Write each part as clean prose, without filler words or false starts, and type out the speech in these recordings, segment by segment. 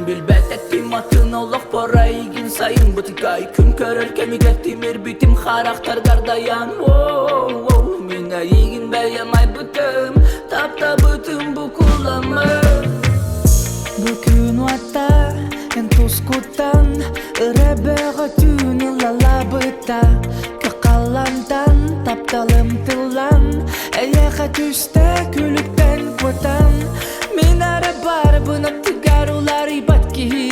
Bilbet ettim atın olaq bora egin sayın Butikay kün körür kemik ettimir bitim karaktergar dayan Mine egin beyemay bıtım Tapta bıtım bu kullanma Bugün vatta en tuskutan Rebega tünü lalabıta Kakalandan taptalım tılan Eyeğe düşte külükten kutan Minare bar bınıp tıgarular ibat ki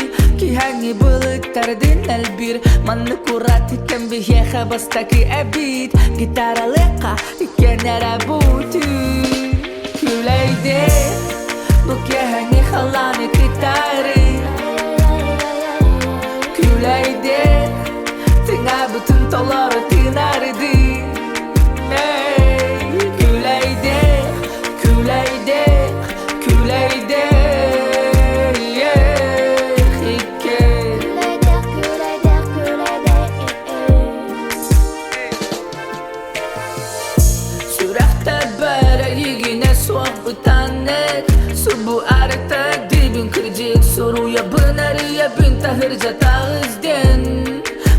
hangi bılıktardın elbir Manlı kurat iken bir yeğe bastaki ebit Gitara leka iken era butu Küleyde bu yeğeni halanı gitarı Küleyde tığa bütün toları tinardı Küleyde, küleyde, küleyde Sürekte bere yine sohbetannet Subu arata dibin kırcık soruya bınarıya bin tahırca tağızden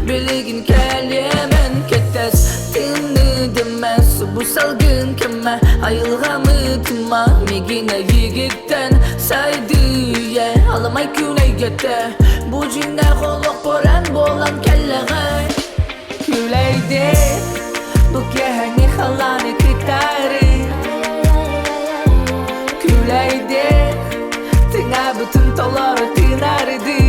Biligin kelimen ketes tinni demez Subu salgın kemme ayılgamı tıma Migine yigitten saydıya Alamay küley gete Bu cinde kolok boran bolan kelleğay Küleyde bu keheni halanı gitarı Küleyde tığa bütün toları tinardı